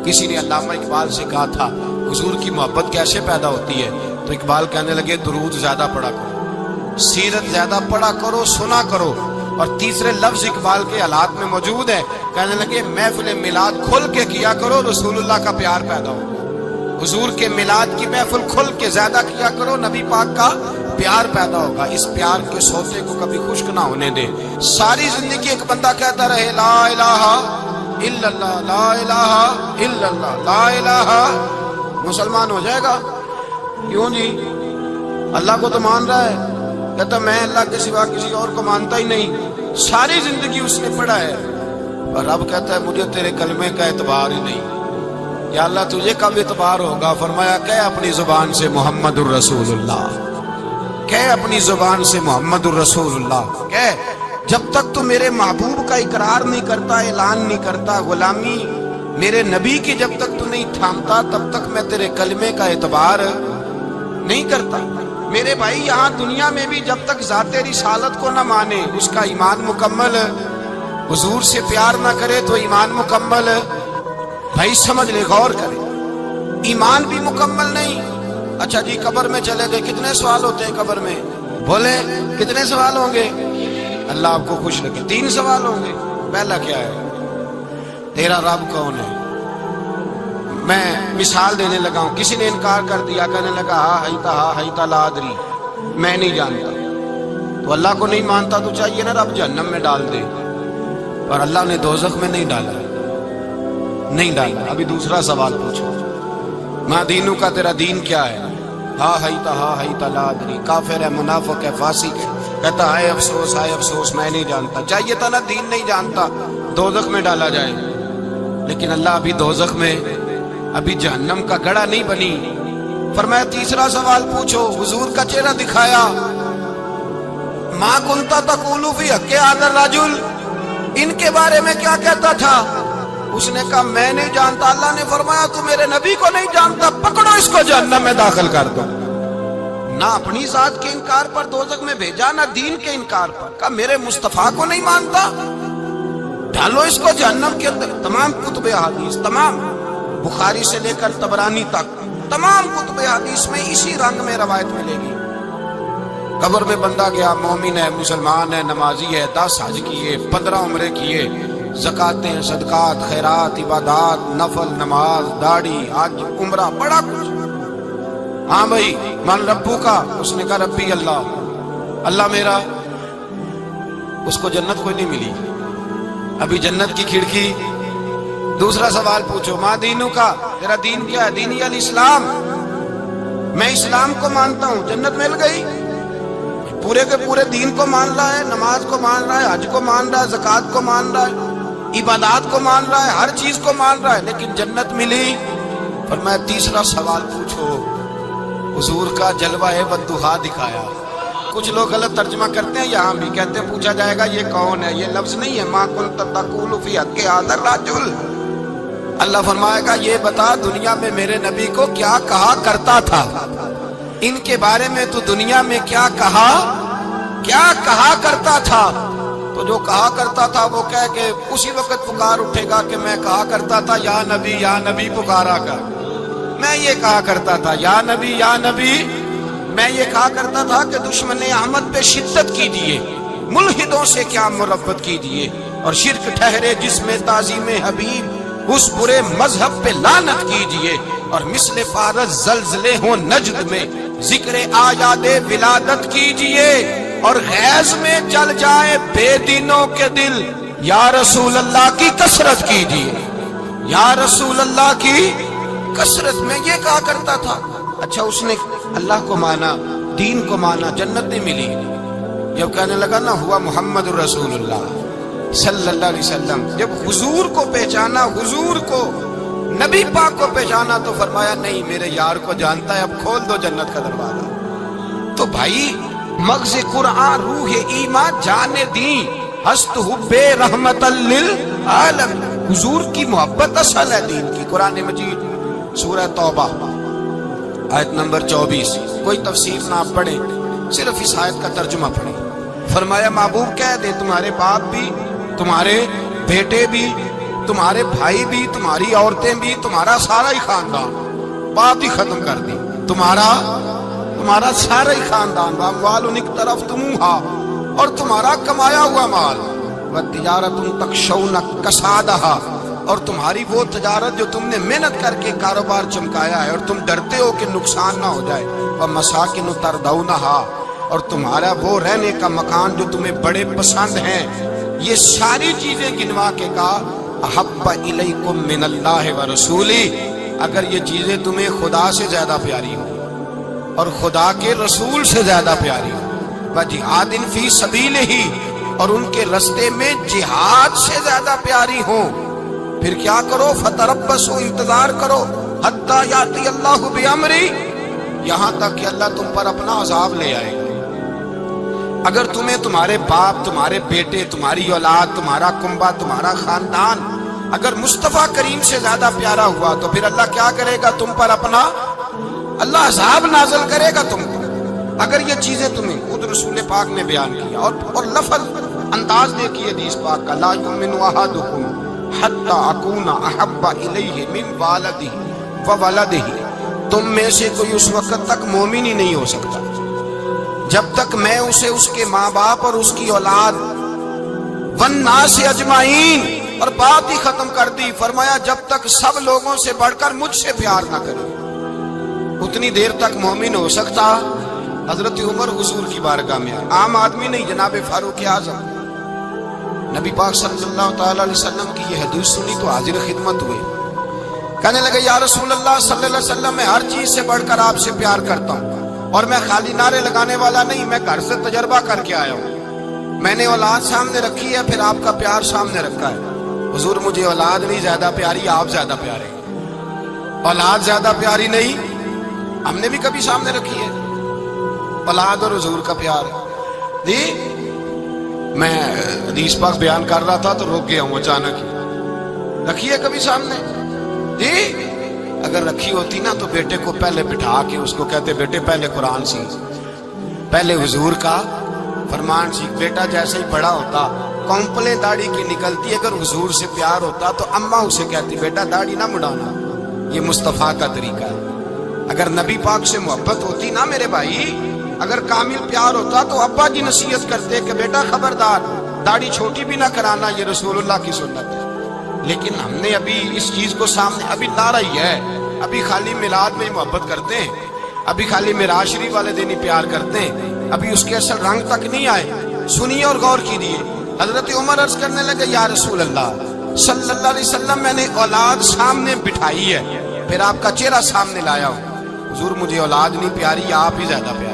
کسی نے علامہ اقبال سے کہا تھا حضور کی محبت کیسے پیدا ہوتی ہے، تو اقبال کہنے لگے درود زیادہ پڑھا کرو، سیرت زیادہ پڑھا کرو، سنا کرو۔ اور تیسرے لفظ اقبال کے حالات میں موجود ہے، کہنے لگے محفل میلاد کھل کے کیا کرو، رسول اللہ کا پیار پیدا ہو۔ حضور کے میلاد کی محفل کھل کے زیادہ کیا کرو، نبی پاک کا پیار پیدا ہوگا۔ اس پیار کے سوتے کو کبھی خشک نہ ہونے دے۔ ساری زندگی ایک بندہ کہتا رہے لا الہ الا اللہ، لا الہ الا اللہ، لا الہ، مسلمان ہو جائے گا؟ کیوں جی؟ اللہ کو تو مان رہا ہے، کہتا میں اللہ کے سوا کسی اور کو مانتا ہی نہیں، ساری زندگی اس نے پڑھا ہے، اور رب کہتا ہے مجھے تیرے کلمے کا اعتبار ہی نہیں۔ یا اللہ تجھے کب اعتبار ہوگا؟ فرمایا کہ اپنی زبان سے محمد الرسول اللہ، کہ اپنی زبان سے محمد الرسول اللہ، کہ جب تک تو میرے محبوب کا اقرار نہیں کرتا، اعلان نہیں کرتا، غلامی میرے نبی کی جب تک تو نہیں تھامتا، تب تک میں تیرے کلمے کا اعتبار نہیں کرتا۔ میرے بھائی یہاں دنیا میں بھی جب تک ذات رسالت کو نہ مانے، اس کا ایمان مکمل، حضور سے پیار نہ کرے تو ایمان مکمل، بھائی سمجھ لے، غور کرے، ایمان بھی مکمل نہیں۔ اچھا جی قبر میں چلے گئے، کتنے سوال ہوتے ہیں قبر میں؟ بولے کتنے سوال ہوں گے؟ اللہ آپ کو خوش رکھے، 3 سوال ہوں گے۔ پہلا کیا ہے؟ تیرا رب کون ہے؟ میں مثال دینے لگا ہوں، کسی نے انکار کر دیا، کہنے لگا ہا ہیتا لا ادری، میں نہیں جانتا، تو اللہ کو نہیں مانتا تو چاہیے نا رب جہنم میں ڈال دے، اور اللہ نے دوزخ میں نہیں ڈالا، نہیں ڈالا۔ ابھی دوسرا سوال پوچھو، ما دینوں کا، تیرا دین کیا ہے؟ ہا ہیتا لا ادری، کافر ہے، منافق ہے، فاسق ہے، کہتا ہے افسوس میں نہیں جانتا۔ چاہیے تھا نا دین نہیں جانتا دوزخ میں ڈالا جائے، لیکن اللہ ابھی دوزخ میں، ابھی جہنم کا گڑھا نہیں بنی۔ فرمایا تیسرا سوال پوچھو، حضور کا چہرہ دکھایا، ما کنتا تقول فی حق ھذا الرجل، ان کے بارے میں کیا کہتا تھا؟ اس نے کہا میں نہیں جانتا۔ اللہ نے فرمایا تو میرے نبی کو نہیں جانتا، پکڑو اس کو جہنم میں داخل کر دو۔ نہ اپنی ذات کے انکار پر دوزخ میں بھیجا، نہ دین کے انکار پر، کہا میرے مصطفیٰ کو نہیں مانتا، ڈالو اس کو جہنم کے اندر۔ تمام کتب حدیث، تمام بخاری سے لے کر طبرانی تک، تمام کتب حدیث میں اسی رنگ میں روایت ملے گی۔ قبر میں بندہ گیا، مومن ہے، مسلمان ہے، نمازی ہے، 10 حج کیے، 15 عمرے کیے، زکاتیں، صدقات، خیرات، عبادات، نفل، نماز، داڑھی، حج، عمرہ، بڑا کچھ۔ ہاں بھائی من ربو کا، اس نے کہا ربی اللہ، اللہ میرا، اس کو جنت کوئی نہیں ملی، ابھی جنت کی کھڑکی۔ دوسرا سوال پوچھو، ما دینوں کا، تیرا دین کیا ہے؟ دینی الاسلام، میں اسلام کو مانتا ہوں، جنت مل گئی۔ پورے کے پورے دین کو مان رہا ہے، نماز کو مان رہا ہے، حج کو مان رہا ہے، زکوٰۃ کو مان رہا ہے، عبادات کو مان رہا ہے، ہر چیز کو مان رہا ہے، لیکن جنت ملی۔ فرمایا تیسرا سوال پوچھو، حضور کا جلوہ والضحیٰ دکھایا۔ کچھ لوگ غلط ترجمہ کرتے ہیں، یہاں بھی کہتے ہیں پوچھا جائے گا یہ کون ہے، یہ لفظ نہیں ہے، ما کنت تقول فی حق ھذا الرجل۔ اللہ فرمائے گا یہ بتا دنیا میں میرے نبی کو کیا کہا کرتا تھا، ان کے بارے میں تو دنیا میں کیا کہا کرتا تھا؟ تو جو کہا کرتا تھا وہ کہہ کہ اسی وقت پکار اٹھے گا کہ میں کہا کرتا تھا یا نبی پکارا کر، میں یہ کہا کرتا تھا یا نبی، میں یہ کہا کرتا تھا کہ دشمن احمد پہ شدت کیجیے، ملحدوں سے کیا مربت کیجیے، اور شرک ٹھہرے جس میں تعظیم حبیب، اس برے مذہب پہ لعنت کیجیے، اور مثل فارس زلزلے ہوں نجد میں ذکر آیات ولادت کیجیے، اور غیظ میں جل جائے بے دینوں کے دل، یا رسول اللہ کی کثرت کیجیے، یا رسول اللہ کی کثرت میں یہ کہا کرتا تھا۔ اچھا اس نے اللہ کو مانا، دین کو مانا، جنت نہیں ملی۔ جب کہنے لگا نا ہوا محمد الرسول اللہ صلی اللہ علیہ وسلم، جب حضور کو پہچانا، حضور کو، نبی پاک کو پہچانا، تو فرمایا نہیں میرے یار کو جانتا ہے، اب کھول دو جنت کا دروازہ۔ تو بھائی مغز قرآن روح ایمان جانے دین ہست حب رحمت للعالم، حضور کی محبت اصل ہے دین کی۔ قرآن مجید سورہ توبہ آیت نمبر 24، کوئی تفسیر نہ آپ پڑھیں، صرف اس آیت کا ترجمہ پڑھیں۔ فرمایا محبوب کہہ دے تمہارے باپ بھی، تمہارے بیٹے بھی، تمہارے بھائی بھی، تمہاری عورتیں بھی، تمہارا سارا ہی خاندان، بات ہی ختم کر دی، تمہارا سارا ہی خاندان، واموال ایک طرف تمہا، اور تمہارا کمایا ہوا مال، وتجارت تخشون کسادہا، اور تمہاری وہ تجارت جو تم نے محنت کر کے کاروبار چمکایا ہے اور تم ڈرتے ہو کہ نقصان نہ ہو جائے، ومساکن ترضونہا، اور تمہارا وہ رہنے کا مکان جو تمہیں بڑے پسند ہیں، یہ ساری چیزیں گنوا کے کہا احب الیکم من اللہ ورسولہ، اگر یہ چیزیں تمہیں خدا سے زیادہ پیاری ہوں اور خدا کے رسول سے زیادہ پیاری ہوں، وجہاد فی سبیلہ، اور ان کے رستے میں جہاد سے زیادہ پیاری ہوں، پھر کیا کرو؟ فتربصوا، انتظار کرو، حتی یاتی اللہ بامری، یہاں تک کہ اللہ تم پر اپنا عذاب لے آئے۔ اگر تمہیں تمہارے باپ، تمہارے بیٹے، تمہاری اولاد، تمہارا کنبہ، تمہارا خاندان اگر مصطفیٰ کریم سے زیادہ پیارا ہوا تو پھر اللہ کیا کرے گا؟ تم پر اپنا اللہ عذاب نازل کرے گا تم کو، اگر یہ چیزیں تمہیں خود رسول پاک نے بیان کیا، اور لفظ انداز دیکھیے حدیث پاک کا، لا یؤمن احدکم حتی اکون احب الیہ من والدہ وولدہ، تم میں سے کوئی اس وقت تک مومن ہی نہیں ہو سکتا جب تک میں اسے اس کے ماں باپ اور اس کی اولاد والناس اجمعین، اور بات ہی ختم کر دی، فرمایا جب تک سب لوگوں سے بڑھ کر مجھ سے پیار نہ کرے، اتنی دیر تک مومن ہو سکتا۔ حضرت عمر حضور کی بارگاہ میں، عام آدمی نہیں، جناب فاروق اعظم، نبی پاک صلی اللہ تعالی علیہ وسلم کی یہ حدیث سنی تو حاضر خدمت ہوئے، کہنے لگے یا رسول اللہ صلی اللہ علیہ وسلم، میں ہر چیز سے بڑھ کر آپ سے پیار کرتا ہوں، اور میں خالی نعرے لگانے والا نہیں، میں گھر سے تجربہ کر کے آیا ہوں، میں نے اولاد سامنے رکھی ہے، پھر آپ کا پیار سامنے رکھا ہے، حضور مجھے اولاد نہیں زیادہ پیاری، آپ زیادہ پیارے، اولاد زیادہ پیاری نہیں، ہم نے بھی کبھی سامنے رکھی ہے اولاد اور حضور کا پیار جی۔ میں حدیث پاک بیان کر رہا تھا تو رک گیا ہوں اچانک ہی، رکھی ہے کبھی سامنے جی؟ اگر رکھی ہوتی نا تو بیٹے کو پہلے بٹھا کے اس کو کہتے بیٹے پہلے قرآن سیکھ، پہلے حضور کا فرمان سیکھ، بیٹا جیسے ہی بڑا ہوتا کونپلیں داڑھی کی نکلتی، اگر حضور سے پیار ہوتا تو اماں اسے کہتی بیٹا داڑھی نہ مڈانا، یہ مصطفیٰ کا طریقہ ہے۔ اگر نبی پاک سے محبت ہوتی نا میرے بھائی، اگر کامل پیار ہوتا تو ابا جی نصیحت کرتے کہ بیٹا خبردار داڑھی چھوٹی بھی نہ کرانا، یہ رسول اللہ کی سنت ہے، لیکن ہم نے ابھی اس چیز کو سامنے ابھی لا رہی ہے، ابھی خالی میلاد میں ہی محبت کرتے ہیں، ابھی خالی معراج شریف والے دن ہی پیار کرتے ہیں، ابھی اس کے اصل رنگ تک نہیں آئے۔ سنیے اور غور کیجیے، حضرت عمر عرض کرنے لگے یا رسول اللہ صلی اللہ علیہ وسلم، میں نے اولاد سامنے بٹھائی ہے، پھر آپ کا چہرہ سامنے لایا ہوں، حضور مجھے اولاد نہیں پیاری، آپ ہی زیادہ پیارے۔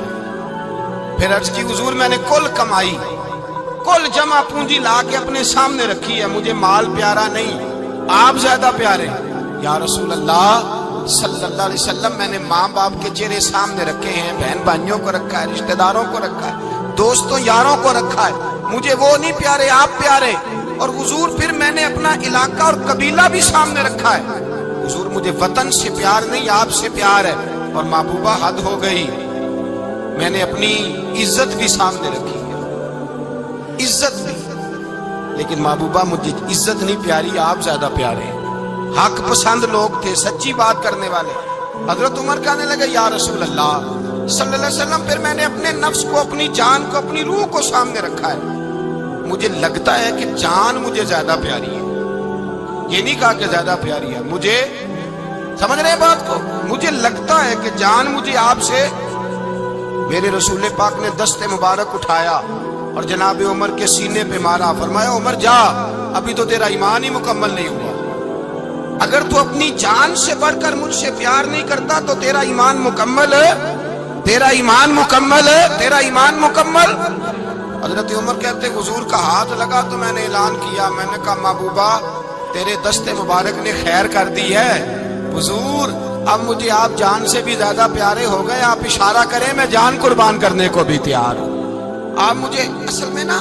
پھر عرض کی حضور میں نے کل کمائی، کل جمع پونجی لا کے اپنے سامنے رکھی ہے، مجھے مال پیارا نہیں، آپ زیادہ پیارے۔ یا رسول اللہ صلی اللہ علیہ وسلم، میں نے ماں باپ کے چہرے سامنے رکھے ہیں، بہن بھائیوں کو رکھا ہے، رشتہ داروں کو رکھا ہے، دوستوں یاروں کو رکھا ہے، مجھے وہ نہیں پیارے، آپ پیارے۔ اور حضور پھر میں نے اپنا علاقہ اور قبیلہ بھی سامنے رکھا ہے، حضور مجھے وطن سے پیار نہیں، آپ سے پیار ہے۔ اور محبوبہ حد ہو گئی، میں نے اپنی عزت بھی سامنے رکھی ہے، عزت بھی، لیکن محبوبہ مجھے عزت نہیں پیاری، آپ زیادہ پیارے ہیں۔ حق پسند لوگ تھے، سچی بات کرنے والے۔ حضرت عمر کہنے لگے یا رسول اللہ صلی اللہ علیہ وسلم، پھر میں نے اپنے نفس کو، اپنی جان کو، اپنی روح کو سامنے رکھا ہے، مجھے لگتا ہے کہ جان مجھے زیادہ پیاری ہے، یہ نہیں کہا کہ زیادہ پیاری ہے، مجھے سمجھ رہے ہیں بات کو، مجھے لگتا ہے کہ جان مجھے آپ سے۔ میرے رسول پاک نے دست مبارک اٹھایا اور جناب عمر کے سینے پہ مارا، فرمایا عمر جا، ابھی تو تیرا ایمان ہی مکمل نہیں ہوا، اگر تو اپنی جان سے بڑھ کر مجھ سے پیار نہیں کرتا تو تیرا ایمان مکمل ہے، تیرا ایمان مکمل ہے، تیرا ایمان مکمل۔ حضرت عمر کہتے حضور کا ہاتھ لگا تو میں نے اعلان کیا، میں نے کہا محبوبہ تیرے دست مبارک نے خیر کر دی ہے، حضور اب مجھے آپ جان سے بھی زیادہ پیارے ہو گئے، آپ اشارہ کریں میں جان قربان کرنے کو بھی تیار ہوں۔ آپ مجھے اصل میں نا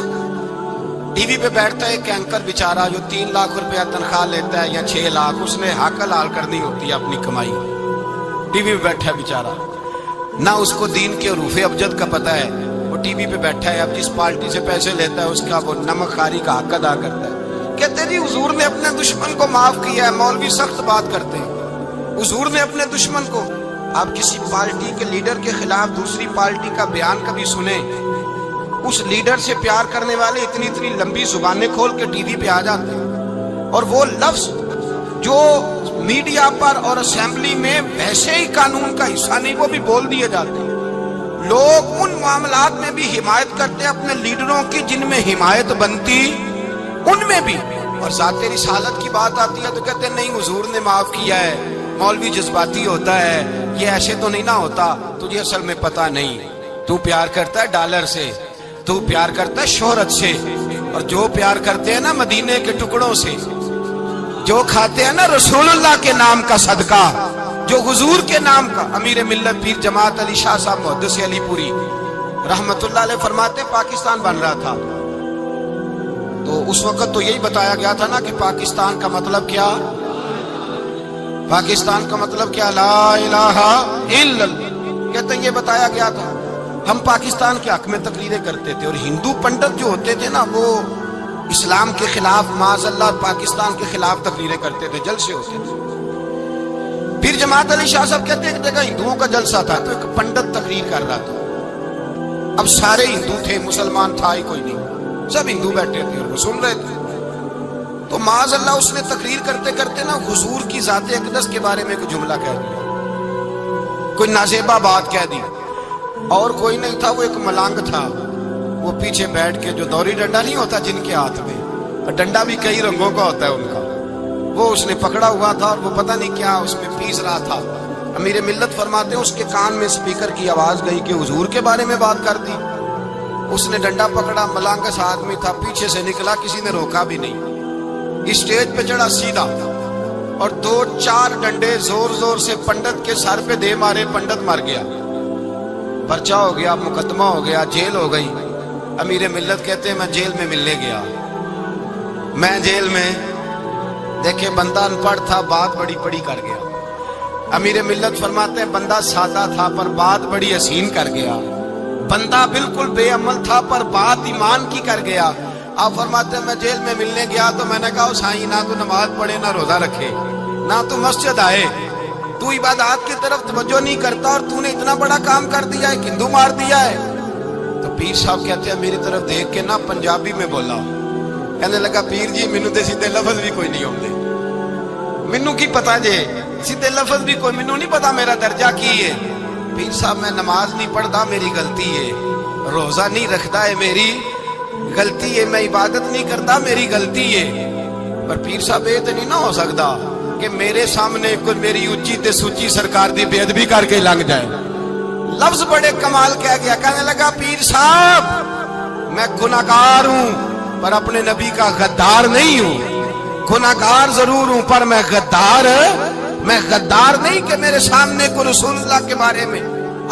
ٹی وی پہ بیٹھتا ہے ایک اینکر بیچارہ جو 3 لاکھ روپیہ تنخواہ لیتا ہے یا 6 لاکھ، اس نے حق حلال کرنی ہوتی ہے اپنی کمائی، ٹی وی پہ بیٹھا ہے بیچارہ، نہ اس کو دین کے حروف ابجد کا پتہ ہے، وہ ٹی وی پہ بیٹھا ہے، اب جس پارٹی سے پیسے لیتا ہے اس کا وہ نمک خاری کا حق ادا کرتا ہے کہتے جی حضور نے اپنے دشمن کو معاف کیا ہے. مولوی سخت بات کرتے ہیں. حضور نے اپنے دشمن کو. آپ کسی پارٹی کے لیڈر کے خلاف دوسری پارٹی کا بیان کبھی سنیں, اس لیڈر سے پیار کرنے والے اتنی اتنی لمبی زبانیں کھول کے ٹی وی پہ آ جاتے ہیں, اور وہ لفظ جو میڈیا پر اور اسمبلی میں ویسے ہی قانون کا حصہ نہیں وہ بھی بول دیے جاتے ہیں. لوگ ان معاملات میں بھی حمایت کرتے ہیں اپنے لیڈروں کی جن میں حمایت بنتی ان میں بھی, اور ذات رسالت کی بات آتی ہے تو کہتے ہیں نہیں حضور نے معاف کیا ہے, مولوی جذباتی ہوتا ہے, یہ ایسے تو نہیں نہ ہوتا, تجھے اصل میں پتہ نہیں, تو پیار کرتا ہے ڈالر سے, تو پیار کرتا ہے شہرت سے, اور جو پیار کرتے ہیں نا مدینے کے ٹکڑوں سے, جو کھاتے ہیں نا رسول اللہ کے نام کا صدقہ, جو حضور کے نام کا. امیر ملت پیر جماعت علی شاہ صاحب محدث علی پوری رحمت اللہ علیہ فرماتے ہیں پاکستان بن رہا تھا تو اس وقت تو یہی بتایا گیا تھا نا کہ پاکستان کا مطلب کیا, پاکستان کا مطلب کیا, لا الہ الا اللہ. کہتے ہیں یہ بتایا گیا تھا. ہم پاکستان کے حق میں تقریریں کرتے تھے, اور ہندو پنڈت جو ہوتے تھے نا وہ اسلام کے خلاف معاذ اللہ پاکستان کے خلاف تقریریں کرتے تھے, جلسے ہوتے تھے. پھر جماعت علی شاہ صاحب کہتے ہیں ایک جگہ ہندوؤں کا جلسہ تھا تو ایک پنڈت تقریر کر رہا تھا. اب سارے ہندو تھے, مسلمان تھا ہی کوئی نہیں, سب ہندو بیٹھے تھے اور وہ سن رہے تھے. تو معاذ اللہ اس نے تقریر کرتے کرتے نا حضور کی ذات اقدس کے بارے میں کوئی جملہ کہہ دیا, کوئی نازیبہ بات کہہ دی, اور کوئی نہیں تھا, وہ ایک ملانگ تھا. وہ پیچھے بیٹھ کے, جو دوری ڈنڈا نہیں ہوتا جن کے ہاتھ میں, اور ڈنڈا بھی کئی رنگوں کا ہوتا ہے ان کا, وہ اس نے پکڑا ہوا تھا اور وہ پتہ نہیں کیا اس میں پیس رہا تھا. امیر ملت فرماتے ہیں اس کے کان میں سپیکر کی آواز گئی کہ حضور کے بارے میں بات کر دی. اس نے ڈنڈا پکڑا, ملانگس آدمی تھا, پیچھے سے نکلا, کسی نے روکا بھی نہیں, اسٹیج پہ چڑھا سیدھا, اور 2-4 ڈنڈے زور زور سے پنڈت کے سر پہ دے مارے. پنڈت مر گیا, پرچہ ہو گیا, مقدمہ ہو گیا, جیل ہو گئی. امیر ملت کہتے ہیں میں جیل میں ملنے گیا. میں جیل میں دیکھے بندہ ان پڑھ تھا, بات بڑی بڑی کر گیا. امیر ملت فرماتے ہیں بندہ سادہ تھا پر بات بڑی حسین کر گیا. بندہ بالکل بے عمل تھا پر بات ایمان کی کر گیا. آپ فرماتے ہیں میں جیل میں ملنے گیا تو میں نے کہا سائیں نہ تو نماز پڑھے, نہ روزہ رکھے, نہ تو مسجد آئے, تو عبادات کی طرف توجہ نہیں کرتا, اور تو نے اتنا بڑا کام کر دیا ہے, ہندو مار دیا ہے. تو پیر صاحب کہتے ہیں میری طرف دیکھ کے نا پنجابی میں بولا, کہنے لگا پیر جی مینوں تے سیدھے لفظ بھی کوئی نہیں ہوندے, مینوں کی پتا جے سیدھے لفظ بھی کوئی, مینوں نہیں پتا میرا درجہ کی ہے. پیر صاحب میں نماز نہیں پڑھتا میری غلطی ہے, روزہ نہیں رکھتا ہے میری غلطی ہے, میں عبادت نہیں کرتا میری غلطی ہے. پر پیر صاحب یہ تو نہیں نہ ہو سکتا کہ میرے سامنے کوئی میری اونچی تے سوچی سرکار دی بے ادبی کر کے لنگ جائے. لفظ بڑے کمال کہہ گیا, کہنے لگا پیر صاحب میں گناہگار ہوں پر اپنے نبی کا غدار نہیں ہوں. گناہگار ضرور ہوں پر میں غدار نہیں کہ میرے سامنے کو رسول اللہ کے بارے میں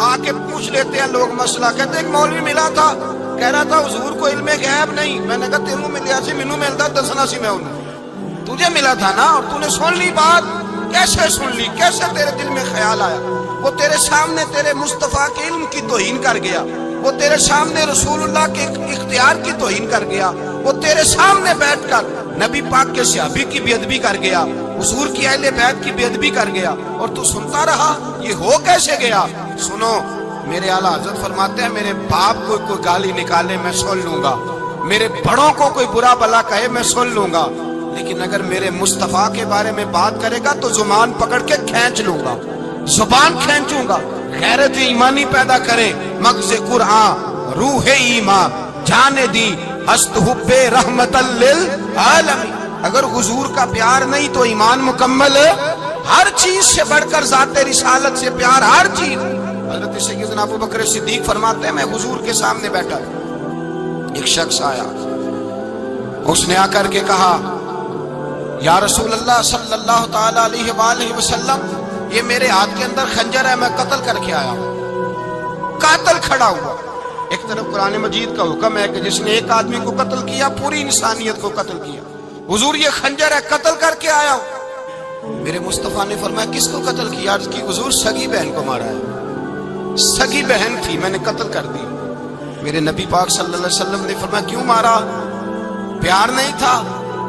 آ کے پوچھ لیتے ہیں لوگ مسئلہ. کہتے ایک مولوی ملا تھا, کہہ رہا تھا حضور کو علم غیب نہیں. میں نے کہا تینوں ملیا سی, مینوں ملتا دسنا سی, میں انہوں تجھے ملا تھا نا, اور تو نے سن لی بات. کیسے سن لی, کیسے تیرے دل میں خیال آیا؟ وہ تیرے سامنے تیرے مصطفیٰ کے علم کی توہین کر گیا, وہ تیرے سامنے رسول اللہ کے اختیار کی توہین کر گیا, وہ تیرے سامنے بیٹھ کر نبی پاک کے صحابی کی بے ادبی کر گیا, حضور کی اہل بیت کی بے ادبی کر گیا, اور تو سنتا رہا. یہ ہو کیسے گیا؟ سنو, میرے اعلیٰ حضرت فرماتے ہیں میرے باپ کو کوئی گالی نکالے میں سن لوں گا, میرے بڑوں کو کوئی برا بلا کہے میں سن لوں گا, لیکن اگر میرے مصطفیٰ کے بارے میں بات کرے گا تو زبان پکڑ کے کھینچ لوں گا, زبان کھینچوں گا. غیرت ایمانی پیدا کرے مغز قرآن روح ایمان جانے دی ہست حب رحمت للعالمین. اگر حضور کا پیار نہیں تو ایمان مکمل ہے. ہر چیز سے بڑھ کر ذات رسالت سے پیار, ہر چیز. حضرت سیدنا ابو بکر صدیق فرماتے ہیں میں حضور کے سامنے بیٹھا, ایک شخص آیا, اس نے آ کر کے کہا یا رسول اللہ صلی اللہ تعالی علیہ وآلہ وسلم یہ میرے ہاتھ کے اندر خنجر ہے, میں قتل کر کے آیا ہوں. قاتل کھڑا ہوا. ایک طرف قرآن مجید کا حکم ہے کہ جس نے ایک آدمی کو قتل کیا پوری انسانیت کو قتل کیا. حضور یہ خنجر ہے, قتل کر کے آیا ہوں. میرے مصطفیٰ نے فرمایا کس کو قتل کیا؟ عرض کی حضور سگی بہن کو مارا ہے, سگی بہن تھی میں نے قتل کر دی. میرے نبی پاک صلی اللہ علیہ وسلم نے فرمایا کیوں مارا؟ پیار نہیں تھا؟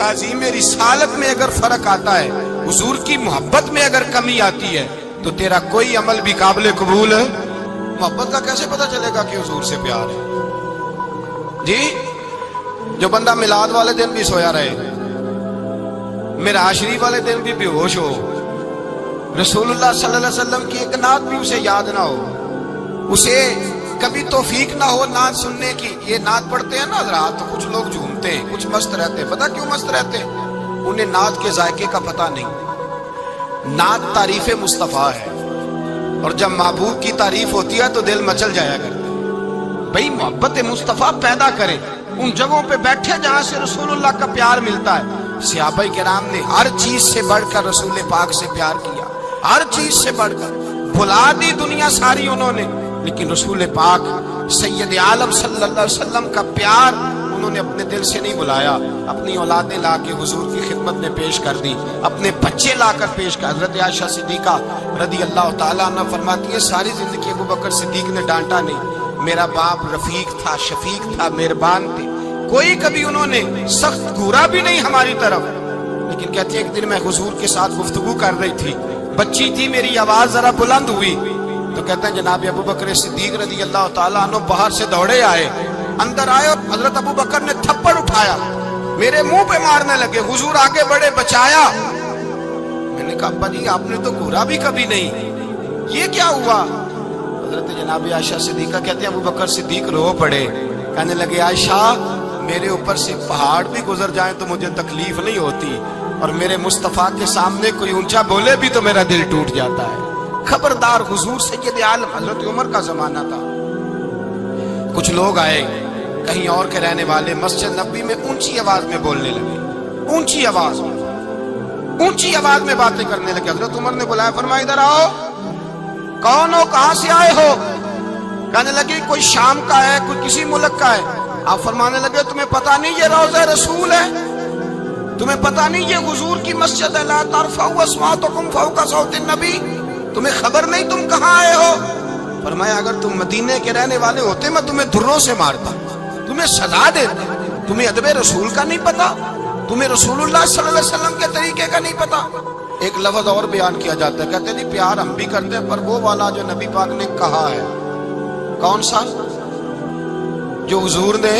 تعظیم رسالت میں اگر فرق آتا ہے، حضور کی محبت میں اگر کمی آتی ہے، تو تیرا کوئی عمل بھی قابل قبول ہے۔ محبت کا کیسے پتہ چلے گا کہ حضور سے پیار ہے؟ جی، جو بندہ میلاد والے دن بھی سویا رہے، معراج شریف والے دن بھی بے ہوش ہو، رسول اللہ صلی اللہ علیہ وسلم کی ایک نعت بھی اسے یاد نہ ہو، اسے کبھی توفیق نہ ہو نعت سننے کی۔ یہ نعت پڑھتے ہیں نا حضرات، تو کچھ لوگ جھومتے ہیں، کچھ مست رہتے ہیں۔ پتہ کیوں مست رہتے ہیں؟ انہیں نعت کے ذائقے کا پتہ نہیں۔ نعت تعریف مصطفیٰ ہے، اور جب محبوب کی تعریف ہوتی ہے تو دل مچل جایا کرتا ہے۔ بھئی محبت مصطفیٰ پیدا کریں ان جگہوں پہ بیٹھے جہاں سے رسول اللہ کا پیار ملتا ہے۔ صحابہ کرام نے ہر چیز سے بڑھ کر رسول پاک سے پیار کیا، ہر چیز سے بڑھ کر۔ بھلا دی دنیا ساری انہوں نے، لیکن رسول پاک سید عالم صلی اللہ علیہ وسلم کا پیار انہوں نے اپنے دل سے نہیں بلایا۔ اپنی اولادیں لا کے حضور کی خدمت میں پیش کر دی، اپنے بچے لا کر پیش کر۔ حضرت عائشہ صدیقہ رضی اللہ تعالیٰ عنہ فرماتی ہے، ساری زندگی ابو بکر صدیق نے ڈانٹا نہیں، میرا باپ رفیق تھا، شفیق تھا، مہربان تھے، کوئی کبھی انہوں نے سخت گھورا بھی نہیں ہماری طرف۔ لیکن کہتی ہے ایک دن میں حضور کے ساتھ گفتگو کر رہی تھی، بچی تھی، میری آواز ذرا بلند ہوئی تو کہتے ہیں جناب ابو بکر صدیق رضی اللہ تعالیٰ عنہ باہر سے دوڑے آئے، اندر آئے اور حضرت ابو بکر نے تھپڑ اٹھایا، میرے منہ پہ مارنے لگے۔ حضور آگے بڑھے، بچایا۔ میں نے کہا ابا جی آپ نے تو گھورا بھی کبھی نہیں، یہ کیا ہوا؟ حضرت جناب عائشہ صدیقہ کہتے ہیں ابو بکر صدیق رو پڑے، کہنے لگے عائشہ میرے اوپر سے پہاڑ بھی گزر جائیں تو مجھے تکلیف نہیں ہوتی، اور میرے مصطفیٰ کے سامنے کوئی اونچا بولے بھی تو میرا دل ٹوٹ جاتا ہے۔ خبردار، حضور سید عالم حضرت عمر کا زمانہ تھا، کچھ لوگ آئے کہیں اور کے رہنے والے، مسجد نبوی میں اونچی آواز میں بولنے لگے، اونچی آواز میں باتیں کرنے لگے۔ حضرت عمر نے بلایا، فرمایا ادھر آؤ، کون ہو، کہاں سے آئے ہو؟ کہنے لگے کوئی شام کا ہے، کوئی کسی ملک کا ہے۔ آپ فرمانے لگے تمہیں پتہ نہیں یہ روضہ رسول ہے؟ تمہیں پتہ نہیں یہ حضور کی مسجد ہے؟ لا ترفعوا اصواتکم فوق صوت النبی، تمہیں خبر نہیں تم کہاں آئے ہو؟ فرمایا اگر تم مدینے کے رہنے والے ہوتے میں تمہیں دھروں سے مارتا، تمہیں سزا دیتا۔ تمہیں ادب رسول کا نہیں پتا، تمہیں رسول اللہ صلی اللہ علیہ وسلم کے طریقے کا نہیں پتا۔ ایک لفظ اور بیان کیا جاتا ہے، کہتے ہیں پیار ہم بھی کرتے ہیں، پر وہ والا جو نبی پاک نے کہا ہے۔ کون سا؟ جو حضور نے،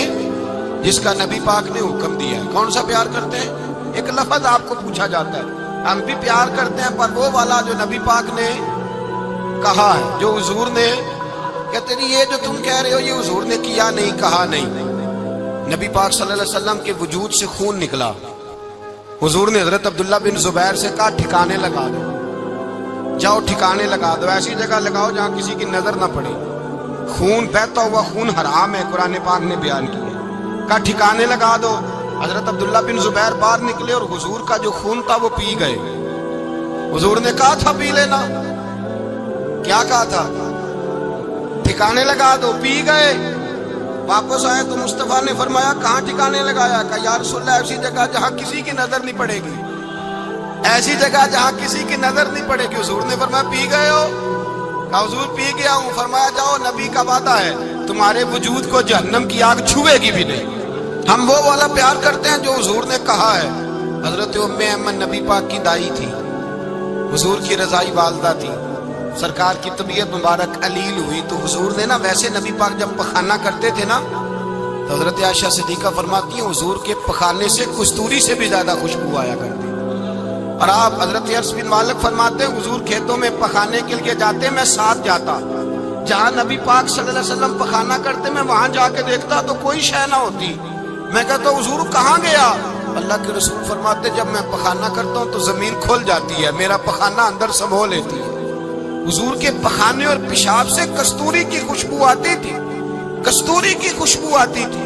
جس کا نبی پاک نے حکم دیا ہے۔ کون سا پیار کرتے ہیں؟ ایک لفظ آپ کو پوچھا جاتا ہے، ہم بھی پیار کرتے ہیں پر وہ والا جو نبی پاک نے کہا ہے، جو حضور نے۔ کہتے ہیں یہ جو تم کہہ رہے ہو یہ حضور نے کیا نہیں، کہا نہیں۔ نبی پاک صلی اللہ علیہ وسلم کے وجود سے خون نکلا، حضور نے حضرت عبداللہ بن زبیر سے کہا ٹھکانے لگا دو، جاؤ ٹھکانے لگا دو، ایسی جگہ لگاؤ جہاں کسی کی نظر نہ پڑے۔ خون بہتا ہوا خون حرام ہے، قرآن پاک نے بیان کیا، کہا ٹھکانے لگا دو۔ حضرت عبداللہ بن زبیر باہر نکلے اور حضور کا جو خون تھا وہ پی گئے۔ حضور نے کہا تھا پی لینا، کیا کہا تھا؟ ٹھکانے لگا دو، پی گئے۔ واپس آئے تو مصطفیٰ نے فرمایا کہاں ٹھکانے لگایا؟ کہا یا رسول اللہ ایسی جگہ جہاں کسی کی نظر نہیں پڑے گی، ایسی جگہ جہاں کسی کی نظر نہیں پڑے گی۔ حضور نے فرمایا پی گئے ہو؟ کہا حضور پی گیا ہوں۔ فرمایا جاؤ، نبی کا وعدہ ہے تمہارے وجود کو جہنم کی آگ چھوئے گی بھی نہیں۔ ہم وہ والا پیار کرتے ہیں جو حضور نے کہا ہے۔ حضرت ام ایمن نبی پاک کی دائی تھی، حضور کی رضائی والدہ تھی، سرکار کی طبیعت مبارک علیل ہوئی تو حضور نے نا، ویسے نبی پاک جب پخانہ کرتے تھے نا تو حضرت عائشہ صدیقہ فرماتی ہیں حضور کے پخانے سے کستوری سے بھی زیادہ خوشبو آیا کرتی۔ اور آپ حضرت انس بن مالک فرماتے ہیں حضور کھیتوں میں پخانے کے لیے جاتے، میں ساتھ جاتا، جہاں نبی پاک صلی اللہ علیہ وسلم پخانہ کرتے میں وہاں جا کے دیکھتا تو کوئی شے نہ ہوتی۔ میں کہتا حضور کہاں گیا؟ اللہ کے رسول فرماتے جب میں پخانہ کرتا ہوں تو زمین کھل جاتی ہے، میرا پخانہ اندر سمو لیتی ہے۔ حضور کے پخانے اور پیشاب سے کستوری کی خوشبو آتی تھی، کستوری کی خوشبو آتی تھی۔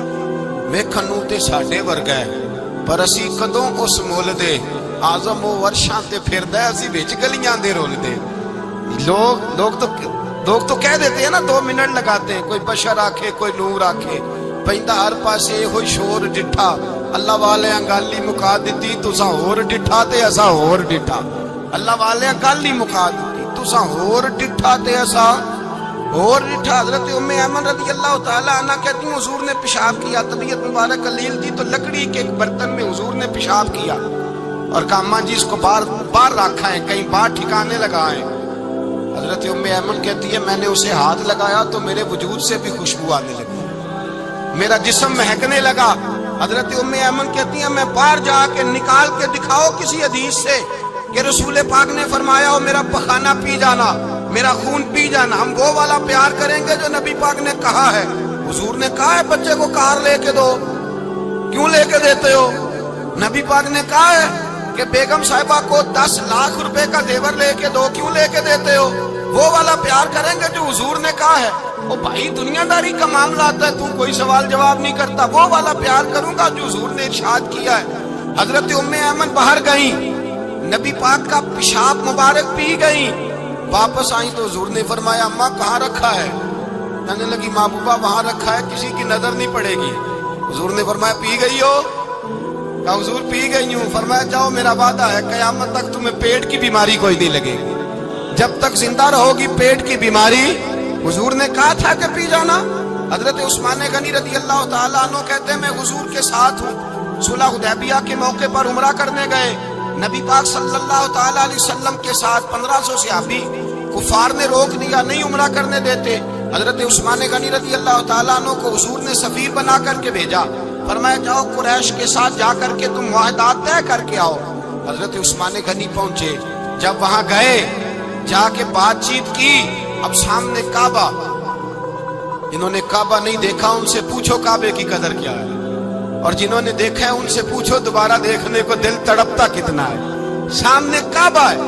ویکھنوں تے ساڈے ورگا ہے پر اسی کدوں اس مول دے، آزم و ورشاں تے پھردا ہے اسی وچ گلیاں دے رول دے۔ لوگ تو کہہ دیتے ہیں نا 2 منٹ لگاتے ہیں، کوئی بشر آکھے کوئی نور آکھے، پیندا ہر پاسے ہوئی شور ڈٹھا، اللہ والے گل ہی مکا دتی، تساں ہور ڈٹھا تے اساں ہور ڈٹھا۔ اللہ والے گل ہی مکا دتی، تساں ہور ڈٹھا تے اساں اور اٹھا حضرت ام ایمن رضی اللہ تعالیٰ عنہ کہتی ہیں حضور نے پیشاب کیا، طبیعت مبارک قلیل تھی تو لکڑی کے ایک برتن میں حضور نے پیشاب کیا اور کہا اماں جی اس کو بار رکھا ہے، کہیں بار ٹھکانے لگائیں۔ حضرت ام ایمن کہتی ہے میں نے اسے ہاتھ لگایا تو میرے وجود سے بھی خوشبو آنے لگی، میرا جسم مہکنے لگا۔ حضرت ام ایمن کہتی ہیں میں باہر جا کے نکال کے دکھاؤ کسی حدیث سے کہ رسول پاک نے فرمایا ہو میرا پخانہ پی جانا، میرا خون پی جانا، ہم وہ والا پیار کریں گے جو نبی پاک نے کہا ہے۔ حضور نے کہا ہے بچے کو کار لے کے دو، کیوں لے کے دیتے ہو؟ نبی پاک نے کہا ہے کہ بیگم صاحبہ کو 10 لاکھ روپے کا زیور لے کے دو، کیوں لے کے دیتے ہو؟ وہ والا پیار کریں گے جو حضور نے کہا ہے۔ او بھائی دنیا داری کا معاملہ آتا ہے، تو کوئی سوال جواب نہیں کرتا، وہ والا پیار کروں گا جو حضور نے ارشاد کیا ہے۔ حضرت ام ایمن باہر گئیں، نبی پاک کا پیشاب مبارک پی گئیں، واپس آئیں تو حضور نے فرمایا اماں کہاں رکھا ہے؟ کہنے لگی محبوبہ وہاں رکھا ہے، کسی کی نظر نہیں پڑے گی۔ حضور نے فرمایا پی گئی ہو؟ کہا حضور پی گئی ہوں۔ فرمایا جاؤ میرا وعدہ ہے قیامت تک تمہیں پیٹ کی بیماری کوئی نہیں لگے گی، جب تک زندہ رہو گی پیٹ کی بیماری۔ حضور نے کہا تھا کہ پی جانا۔ حضرت عثمان غنی رضی اللہ تعالیٰ عنہ کہتے ہیں میں حضور کے ساتھ ہوں، صلح حدیبیہ کے موقع پر عمرہ کرنے گئے، نبی پاک صلی اللہ تعالیٰ علیہ وسلم کے ساتھ 1500 صحابی، کفار نے روک دیا نہیں عمرہ کرنے دیتے۔ حضرت عثمان غنی رضی اللہ تعالیٰ عنہ کو حضور نے سفیر بنا کر کے بھیجا، فرمایا جاؤ قریش کے ساتھ جا کر کے تم معاہدات طے کر کے آؤ۔ حضرت عثمان غنی پہنچے، جب وہاں گئے جا کے بات چیت کی، اب سامنے کعبہ، جنہوں نے کعبہ نہیں دیکھا ان سے پوچھو کعبے کی قدر کیا ہے، اور جنہوں نے دیکھا ہے ان سے پوچھو دوبارہ دیکھنے کو دل تڑپتا کتنا ہے۔ سامنے کعبہ ہے،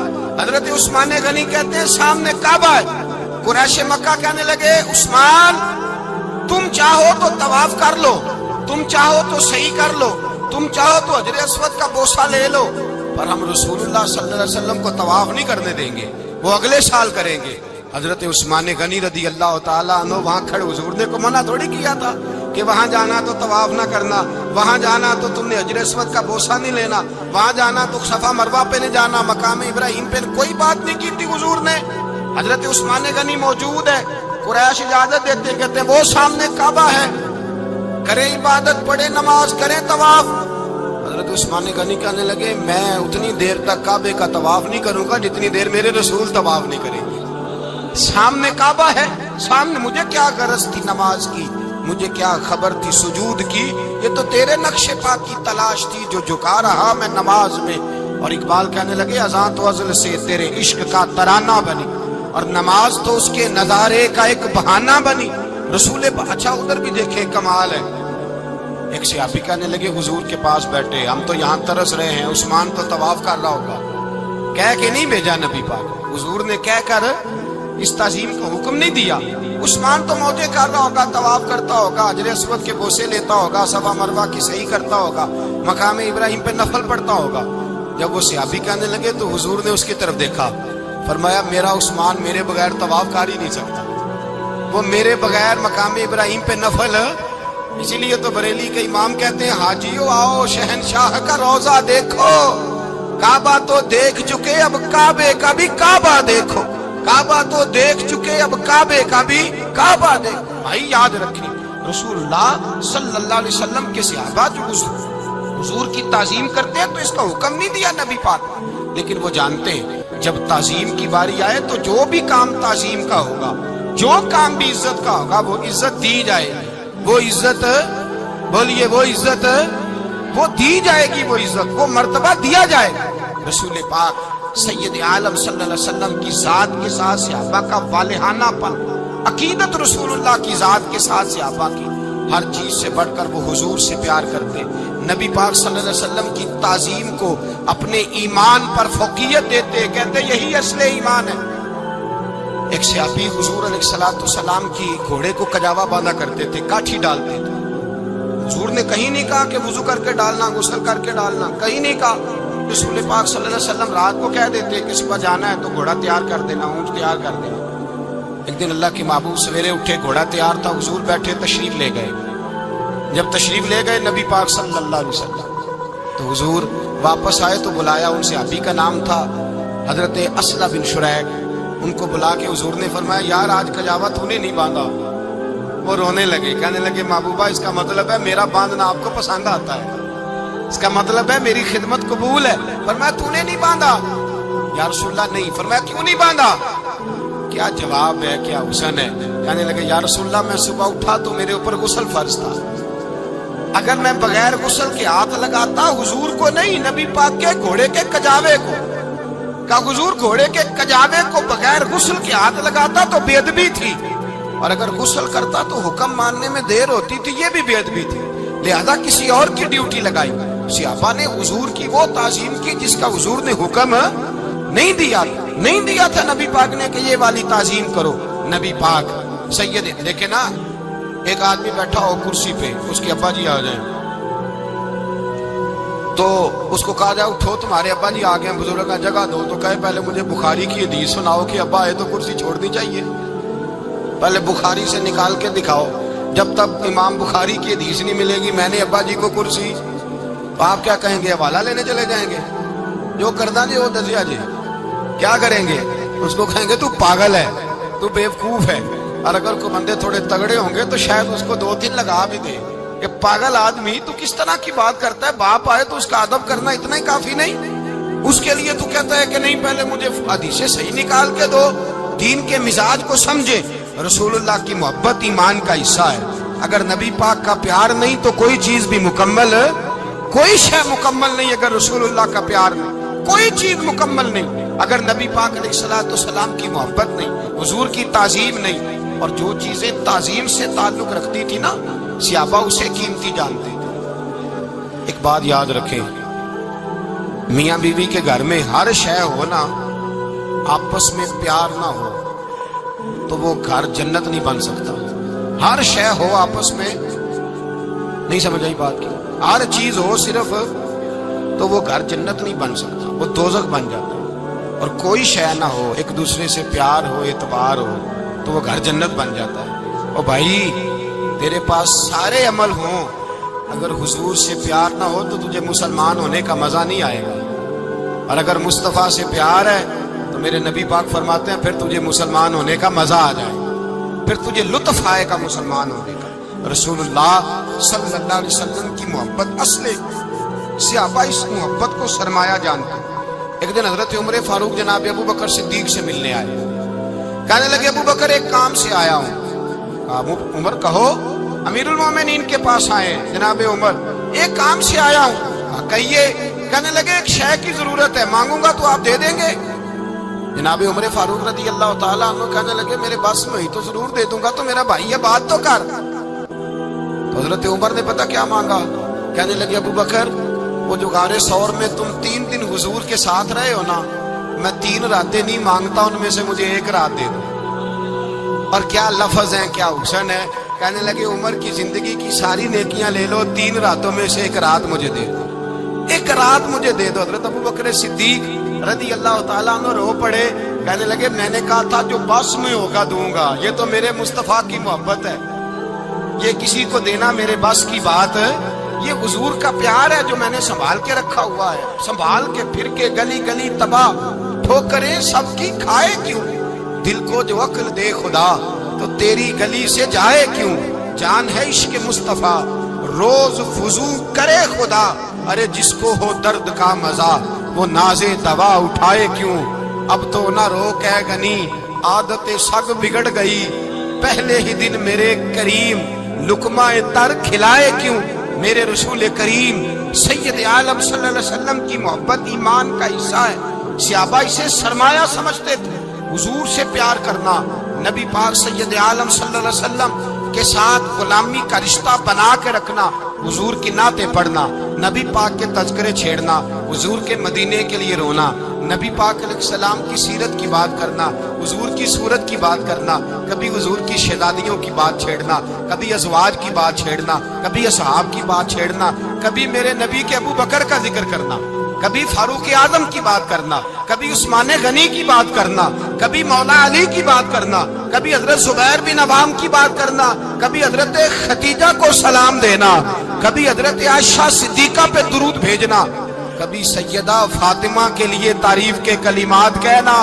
حضرت عثمان غنی کہتے ہیں سامنے کعبہ ہے۔ قریش مکہ کہنے لگے عثمان تم چاہو تو طواف کر لو، تم چاہو تو صحیح کر لو، تم چاہو تو حجر اسود کا بوسہ لے لو، پر ہم رسول اللہ صلی اللہ علیہ وسلم کو طواف نہیں کرنے دیں گے، وہ اگلے سال کریں گے۔ حضرت عثمان غنی رضی اللہ تعالیٰ عنہ وہاں کھڑے، حضور نے کو منع تھوڑی کیا تھا کہ وہاں جانا تو طواف نہ کرنا، وہاں جانا تو تم نے حجر اسود کا بوسہ نہیں لینا، وہاں جانا تو صفا مروہ پہ نہیں جانا، مقام ابراہیم پہ کوئی بات نہیں کی تھی حضور نے۔ حضرت عثمان غنی موجود ہے، قریش اجازت دیتے ہیں، کہتے ہیں وہ سامنے کعبہ ہے، کریں عبادت، پڑھیں نماز، کریں طواف۔ حضرت عثمان غنی کہنے لگے میں اتنی دیر تک کعبے کا طواف نہیں کروں گا جتنی دیر میرے رسول طواف نہیں کریں گے۔ سامنے کعبہ ہے، سامنے، مجھے کیا غرض تھی نماز کی، مجھے کیا خبر تھی سجود کی، یہ تو تیرے نقش پاک کی تلاش تھی جو جھکا رہا میں نماز میں۔ اور اقبال کہنے لگے اذان تو ازل سے تیرے عشق کا ترانہ بنی، اور نماز تو اس کے نظارے کا ایک بہانہ بنی۔ رسول اچھا ادھر بھی دیکھے کمال ہے، ایک صحابی کہنے لگے حضور کے پاس بیٹھے ہم تو یہاں ترس رہے ہیں، عثمان تو طواف کر رہا ہوگا، کہہ کے نہیں بھیجا نبی پاک، حضور نے کہہ کر اس تعظیم کا حکم نہیں دیا۔ عثمان تو موجے کر رہا ہوگا، طواف کرتا ہوگا، حجر اسود کے بوسے لیتا ہوگا، صفا مروہ کی صحیح کرتا ہوگا، مقام ابراہیم پہ نفل پڑھتا ہوگا۔ جب وہ صحابی کہنے لگے تو حضور نے اس کی طرف دیکھا، فرمایا میرا عثمان میرے بغیر طواف کر ہی نہیں سکتا، وہ میرے بغیر مقام ابراہیم پہ نفل۔ اسی لیے تو بریلی کے امام کہتے ہیں حاجیو آؤ شہنشاہ کا روضہ دیکھو، کعبہ تو دیکھ چکے اب کعبے کا بھی کعبہ دیکھو، کعبہ تو دیکھ چکے اب کعبے کا بھی کعبہ دیکھو۔ بھائی یاد رکھیں رسول اللہ صلی اللہ علیہ وسلم کے صحابہ جو حضور کی تعظیم کرتے ہیں تو اس کا حکم نہیں دیا نبی پاک، لیکن وہ جانتے ہیں جب تعظیم کی باری آئے تو جو بھی کام تعظیم کا ہوگا، جو کام بھی عزت کا ہوگا وہ عزت دی جائے گی، وہ عزت بولیے وہ عزت وہ دی جائے گی، وہ عزت وہ مرتبہ دیا جائے گا۔ رسول پاک سید عالم صلی اللہ علیہ وسلم کی ذات کے ساتھ صحابہ کا والہانہ پن، عقیدت رسول اللہ کی ذات کے ساتھ صحابہ کی ہر چیز سے بڑھ کر وہ حضور سے پیار کرتے، نبی پاک صلی اللہ علیہ وسلم کی تعظیم کو اپنے ایمان پر فوقیت دیتے، کہتے یہی اصل ایمان ہے۔ ایک صحابی حضور علیہ السلام کی گھوڑے کو کجاوا باندھا کرتے تھے، کاٹھی ڈالتے تھے، حضور نے کہیں نہیں کہا کہ وضو کر کے ڈالنا، غسل کر کے ڈالنا، کہیں نہیں کہا۔ رسول پاک صلی اللہ علیہ وسلم رات کو کہہ دیتے کہ صبح جانا ہے تو گھوڑا تیار کر دینا، اونٹ تیار کر دینا۔ ایک دن اللہ کے محبوب سویرے اٹھے، گھوڑا تیار تھا، حضور بیٹھے تشریف لے گئے۔ جب تشریف لے گئے نبی پاک صلی اللہ علیہ وسلم تو حضور واپس آئے تو بلایا، ان سے صحابی کا نام تھا حضرت اسلم بن شریک، ان کو بلا کے حضور نے فرمایا یار آج کجاوا تو نے نہیں باندھا. وہ رونے لگے, کہنے لگے محبوبہ اس کا مطلب ہے میرا باندھنا آپ کو پسند آتا ہے, اس کا مطلب ہے میری خدمت قبول ہے. فرمایا تو نے نہیں باندھا. یا رسول اللہ نہیں. فرمایا کیوں نہیں باندھا؟ کیا جواب ہے, کیا حسن ہے. کہنے لگے یا رسول اللہ میں صبح اٹھا تو میرے اوپر غسل فرض تھا, اگر میں بغیر غسل کے ہاتھ لگاتا حضور کو نہیں نبی پاک کے گھوڑے کے کجاوے کو, کہ حضور گھوڑے کے کجاوے کو بغیر غسل کے ہاتھ لگاتا تو بے ادبی تھی, اور اگر غسل کرتا تو حکم ماننے میں دیر ہوتی تھی, یہ بھی بے ادبی تھی. لہذا کسی اور کی ڈیوٹی لگائی. صحابہ نے حضور کی وہ تعظیم کی جس کا حضور نے حکم نہیں دیا تھا نبی پاک نے کہ یہ والی تعظیم کرو. نبی پاک سید دیکھے نا, ایک آدمی بیٹھا ہو کرسی پہ, اس کے ابا جی آ جائیں تو اس کو کہا جائے اٹھو تمہارے ابا جی آ گئے ہیں, بزرگ کا جگہ دو, تو کہے پہلے مجھے بخاری کی حدیث سناؤ کہ ابا آئے تو کرسی چھوڑنی چاہیے, پہلے بخاری سے نکال کے دکھاؤ. جب تک امام بخاری کی حدیث نہیں ملے گی میں نے ابا جی کو کرسی, تو آپ کیا کہیں گے, حوالہ لینے چلے جائیں گے, جو کردہ جی وہ دسیا جی, کیا کریں گے, اس کو کہیں گے تو پاگل ہے, تو بیوقوف ہے. اور اگر کوئی بندے تھوڑے تگڑے ہوں گے تو شاید اس کو 2-3 لگا بھی دے کہ پاگل آدمی تو کس طرح کی بات کرتا ہے, باپ آئے تو اس کا ادب کرنا اتنا ہی کافی نہیں, اس کے لیے تو کہتا ہے کہ نہیں پہلے مجھے حدیثیں صحیح نکال کے دو, دین کے مزاج کو سمجھے. رسول اللہ کی محبت ایمان کا حصہ ہے. اگر نبی پاک کا پیار نہیں تو کوئی چیز بھی مکمل, کوئی شے مکمل نہیں. اگر رسول اللہ کا پیار نہیں کوئی چیز مکمل نہیں. اگر نبی پاک علیہ السلام کی محبت نہیں, حضور کی تعظیم نہیں, اور جو چیزیں تعظیم سے تعلق رکھتی تھی نا صحابہ اسے قیمتی جانتے تھے. ایک بات یاد رکھیں, میاں بیوی کے گھر میں ہر شے ہو نا, آپس میں پیار نہ ہو تو وہ گھر جنت نہیں بن سکتا. ہر شے ہو آپس میں, نہیں سمجھ آئی بات کی, ہر چیز ہو صرف تو وہ گھر جنت نہیں بن سکتا, وہ دوزخ بن جاتا ہے. اور کوئی شے نہ ہو, ایک دوسرے سے پیار ہو, اعتبار ہو, تو وہ گھر جنت بن جاتا ہے. اور بھائی تیرے پاس سارے عمل ہوں, اگر حضور سے پیار نہ ہو تو تجھے مسلمان ہونے کا مزہ نہیں آئے گا. اور اگر مصطفیٰ سے پیار ہے تو میرے نبی پاک فرماتے ہیں پھر تجھے مسلمان ہونے کا مزہ آ جائے, پھر تجھے لطف آئے گا مسلمان ہونے کا. رسول اللہ صلی اللہ علیہ وسلم کی محبت اصل, صحابہ اس محبت کو سرمایہ جانتے. ایک دن حضرت عمر فاروق جناب ابو بکر صدیق سے ملنے آئے, کہنے لگے ابو بکر ایک کام سے آیا ہوں. عمر کہو, امیر المومنین کے پاس آئے جناب عمر, ایک کام سے آیا ہوں. کہیے. کہنے لگے ایک شے کی ضرورت ہے, مانگوں گا تو آپ دے دیں گے؟ جناب عمر فاروق رضی اللہ تعالیٰ عنہ کہنے لگے میرے بس میں ہی تو ضرور دے دوں گا, تو میرا بھائی یہ بات تو کر. تو حضرت عمر نے پتا کیا مانگا, کہنے لگے ابو بکر وہ جو غار ثور میں تم 3 دن حضور کے ساتھ رہے ہو نا, میں 3 راتیں نہیں مانگتا, ان میں سے مجھے 1 رات دے دو. اور کیا لفظ ہیں, کیا حسن ہے. کہنے لگے عمر کی زندگی کی ساری نیکیاں لے لو, 3 راتوں میں سے 1 رات مجھے دے دو, 1 رات مجھے دے دو. حضرت ابو بکر صدیق رضی اللہ تعالیٰ عنہ رو پڑے, کہنے لگے میں نے کہا تھا جو بس میں ہوگا دوں گا, یہ تو میرے مصطفیٰ کی محبت ہے, یہ کسی کو دینا میرے بس کی بات ہے, یہ حضور کا پیار ہے جو میں نے سنبھال کے رکھا ہوا ہے. سنبھال کے پھر کے گلی گلی تباہ, ٹھوکریں سب کی کھائے کیوں, دل کو جو عقل دے خدا تو تیری گلی سے جائے کیوں. جان ہے عشق مصطفیٰ روز فضو کرے خدا, ارے جس کو ہو درد کا مزہ وہ نازے دوا اٹھائے کیوں. اب تو نہ روک ہے غنی عادت سگ بگڑ گئی, پہلے ہی دن میرے کریم لقمہ تر کھلائے کیوں. میرے رسول کریم سید عالم صلی اللہ علیہ وسلم کی محبت ایمان کا حصہ ہے. صحابہ اسے سرمایہ سمجھتے تھے, حضور سے پیار کرنا, نبی پاک سید عالم صلی اللہ علیہ وسلم کے ساتھ غلامی کا رشتہ بنا کے رکھنا, حضور کی نعتیں پڑھنا, نبی پاک کے تذکرے چھیڑنا, حضور کے مدینے کے لیے رونا, نبی پاک علیہ السلام کی سیرت کی بات کرنا, حضور کی صورت کی بات کرنا, کبھی حضور کی شہزادیوں کی بات چھیڑنا, کبھی ازواج کی بات چھیڑنا, کبھی اصحاب کی بات چھیڑنا, کبھی میرے نبی کے ابو بکر کا ذکر کرنا, کبھی فاروق اعظم کی بات کرنا, کبھی عثمان غنی کی بات کرنا, کبھی مولا علی کی بات کرنا, کبھی حضرت زبیر بن عوام کی بات کرنا, کبھی حضرت خدیجہ کو سلام دینا, کبھی حضرت عائشہ صدیقہ پہ درود بھیجنا, کبھی سیدہ فاطمہ کے لیے تعریف کے کلمات کہنا,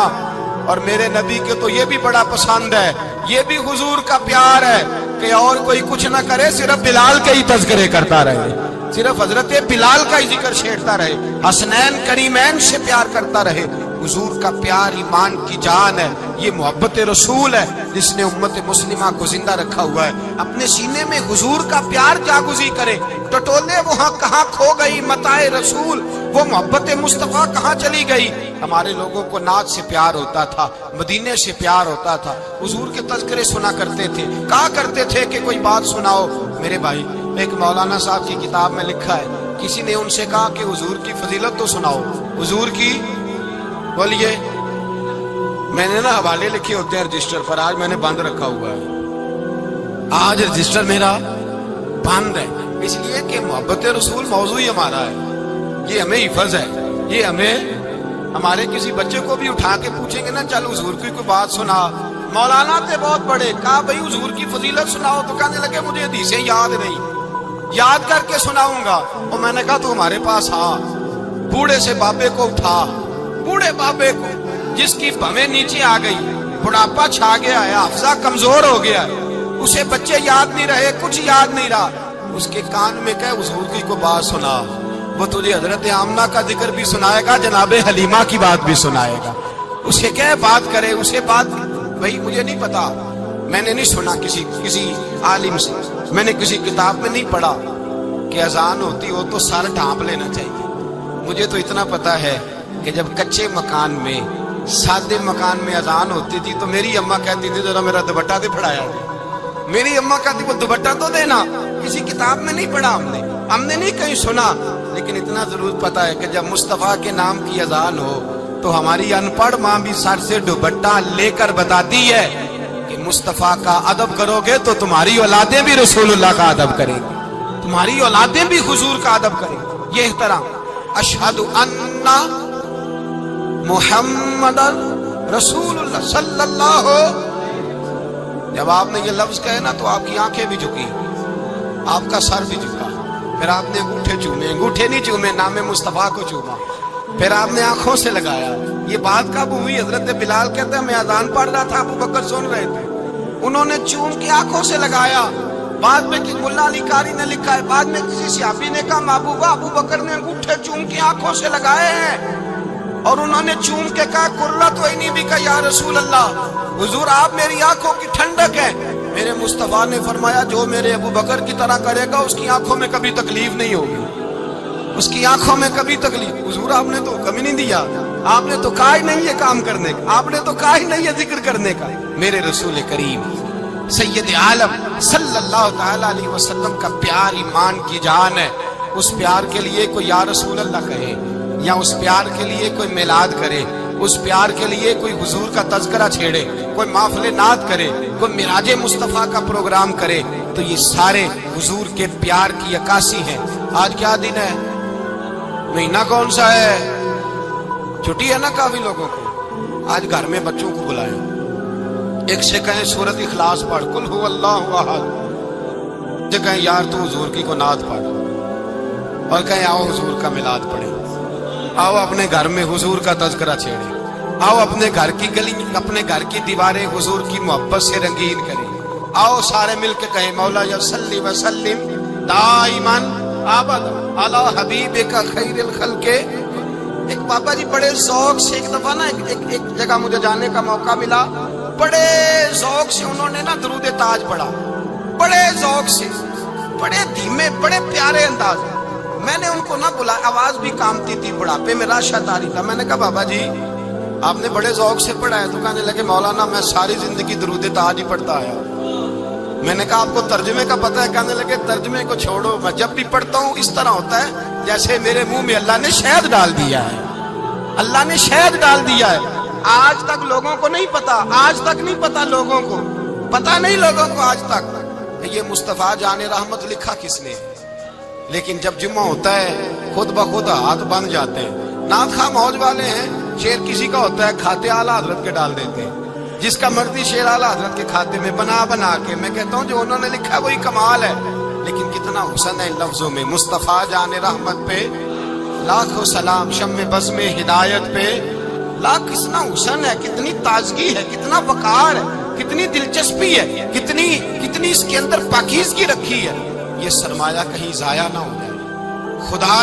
اور میرے نبی کے تو یہ بھی بڑا پسند ہے، یہ بھی حضور کا پیار ہے کہ اور کوئی کچھ نہ کرے، صرف بلال کے ہی تذکرے کرتا رہے، صرف حضرت بلال کا ہی ذکر چھیڑتا رہے، حسنین کریمین سے پیار کرتا رہے۔ حضور کا پیار ایمان کی جان ہے، یہ محبت رسول ہے جس نے امت مسلمہ کو زندہ رکھا ہوا ہے۔ اپنے سینے میں حضور کا پیار جاگزی کرے، ٹٹولے وہاں کہاں کھو گئی متاع رسول، وہ محبت مصطفیٰ کہاں چلی گئی۔ ہمارے لوگوں کو نعت سے پیار ہوتا تھا، مدینے سے پیار ہوتا تھا، حضور کے تذکرے سنا کرتے تھے، کہا کرتے تھے کہ کوئی بات سناؤ۔ میرے بھائی، ایک مولانا صاحب کی کتاب میں لکھا ہے، کسی نے ان سے کہا کہ حضور کی فضیلت تو سناؤ، حضور کی بولیے۔ میں نے نا حوالے لکھے ہوتے ہیں رجسٹر پر، آج میں نے بند رکھا ہوا ہے، آج رجسٹر میرا بند ہے، اس لیے کہ محبت رسول موضوع ہی ہمارا ہے، یہ ہمیں حفظ ہے، یہ ہمیں ہمارے کسی بچے کو بھی اٹھا کے پوچھیں گے نا چل حضور کی کوئی بات سنا، مولانا تھے بہت بڑے، کہا بھائی حضور کی فضیلت سناؤ، تو کہنے لگے مجھے حدیثیں یاد نہیں، یاد کر کے سناؤں گا۔ اور میں نے کہا تو ہمارے پاس آ، بوڑھے سے بابے کو اٹھا، بوڑھے بابے کو جس کی بھویں نیچے آ گئی، بڑھاپا چھا گیا ہے، حافظہ کمزور ہو گیا ہے، اسے بچے یاد نہیں رہے، کچھ یاد نہیں رہا، اس کے کان میں کہے حضور کی کو بات سنا، وہ تجھے حضرت آمنہ کا ذکر بھی سنائے گا، جناب حلیمہ کی بات بھی سنائے گا، اسے کہے بات کرے، اسے بات۔ بھائی مجھے نہیں پتا، میں نے نہیں سنا کسی عالم سے، میں نے کسی کتاب میں نہیں پڑھا کہ اذان ہوتی ہو تو سر ڈھانپ لینا چاہیے۔ مجھے تو اتنا پتا ہے کہ جب کچے مکان میں، سادے مکان میں اذان ہوتی تھی تو میری اماں کہتی تھی ذرا میرا دوپٹہ دے پڑھایا دے، میری اماں کہتی وہ دوپٹہ تو دینا۔ کسی کتاب میں نہیں پڑھا ہم نے نہیں کہیں سنا، لیکن اتنا ضرور پتا ہے کہ جب مصطفیٰ کے نام کی اذان ہو تو ہماری ان پڑھ ماں بھی سر سے دوپٹہ لے کر بتاتی ہے کہ مصطفیٰ کا ادب کرو گے تو تمہاری اولادیں بھی رسول اللہ کا ادب کریں گی، تمہاری اولادیں بھی حضور کا ادب کریں گی۔ یہ احترام، اشہد ان محمد رسول اللہ صلی اللہ، جب آپ نے یہ لفظ کہے نا تو آپ کی آنکھیں بھی جھکی، آپ کا سر بھی جھکا، پھر آپ نے انگوٹھے چومے، انگوٹھے نہیں چومے، نام مصطفیٰ کو چوما، پھر آپ نے آنکھوں سے لگایا۔ یہ بات کب ہوئی؟ حضرت بلال کہتے ہیں میں اذان پڑھ رہا تھا، ابو بکر سن رہے تھے، انہوں نے چوم کے آنکھوں سے لگایا۔ بعد میں ملا علی قاری نے لکھا ہے، بعد میں کسی صحابی نے کہا محبوبہ ابو بکر نے انگوٹھے چوم کے آنکھوں سے لگائے ہیں، اور انہوں نے چوم کے کہا قرۃ عینی بک یا رسول اللہ، حضور آپ میری آنکھوں کی ٹھنڈک ہے۔ میرے مصطفیٰ نے فرمایا جو میرے ابو بکر کی طرح کرے گا اس کی آنکھوں میں کبھی تکلیف نہیں ہوگی، اس کی آنکھوں میں کبھی تکلیف۔ حضور آپ نے تو حکم ہی نہیں دیا، آپ نے تو کہا ہی نہیں یہ کام کرنے کا، آپ نے تو کہا ہی نہیں یہ ذکر کرنے کا۔ میرے رسول کریم سید عالم صلی اللہ تعالی علیہ وسلم کا پیار ایمان کی جان ہے۔ اس پیار کے لیے کوئی یا رسول اللہ کہے، یا اس پیار کے لیے کوئی میلاد کرے، اس پیار کے لیے کوئی حضور کا تذکرہ چھیڑے، کوئی محفل نعت کرے، کوئی معراج مصطفیٰ کا پروگرام کرے، تو یہ سارے حضور کے پیار کی عکاسی ہیں۔ آج کیا دن ہے؟ مہینہ کون سا ہے؟ چھٹی ہے نا کافی لوگوں کو، آج گھر میں بچوں کو بلائیں، ایک سے کہیں سورۃ اخلاص پڑھ، قل هو اللہ احد، سے کہیں یار تو حضور کی کو نعت پڑھ، اور کہیں آؤ حضور کا میلاد پڑھیں، آؤ اپنے گھر میں حضور کا تذکرہ چھیڑیں، آؤ اپنے گھر کی گلی، اپنے گھر کی دیواریں حضور کی محبت سے رنگین کریں، آؤ سارے مل کے کہیں مولا یا صلی وسلم دائما ابدا علی حبیبک خیر الخلق۔ ایک بابا جی بڑے ذوق سے ایک دفعہ نا ایک جگہ مجھے جانے کا موقع ملا، بڑے ذوق سے انہوں نے نا درود تاج پڑھا، بڑے ذوق سے، بڑے دھیمے، بڑے پیارے انداز۔ میں نے ان کو نہ بلا، آواز بھی کامتی تھی، بڑھاپے میں راشد آ رہی تھا۔ میں نے کہا بابا جی آپ نے بڑے ذوق سے پڑھا ہے، تو کہنے لگے مولانا میں ساری زندگی درود تاج ہی پڑھتا آیا۔ میں نے کہا آپ کو ترجمے کا پتہ ہے؟ کہنے لگے ترجمے کو چھوڑو، میں جب بھی پڑھتا ہوں اس طرح ہوتا ہے جیسے میرے منہ میں اللہ نے شہد ڈال دیا ہے، اللہ نے شہد ڈال دیا ہے۔ آج تک لوگوں کو نہیں پتا، آج تک نہیں پتا لوگوں کو، پتا نہیں لوگوں کو آج تک کہ یہ مصطفیٰ جان رحمت لکھا کس نے ہے۔ لیکن جب جمعہ ہوتا ہے خود بخود ہاتھ بن جاتے ہیں۔ نعت خواہ موج والے ہیں، شعر کسی کا ہوتا ہے کھاتے اعلیٰ حضرت کے ڈال دیتے ہیں، جس کا مرضی شعر اعلیٰ حضرت کے کھاتے میں بنا کے۔ میں کہتا ہوں جو انہوں نے لکھا وہی کمال ہے، لیکن کتنا حسن ہے ان لفظوں میں۔ مصطفیٰ جان رحمت پہ لاکھوں سلام، شم بزم ہدایت پہ اللہ کتنا حسن ہے، کتنی تازگی ہے، کتنا وقار ہے، کتنی دلچسپی ہے، کتنی اس کے اندر پاکیزگی رکھی ہے. یہ سرمایہ کہیں ضائع نہ ہو جائے. خدا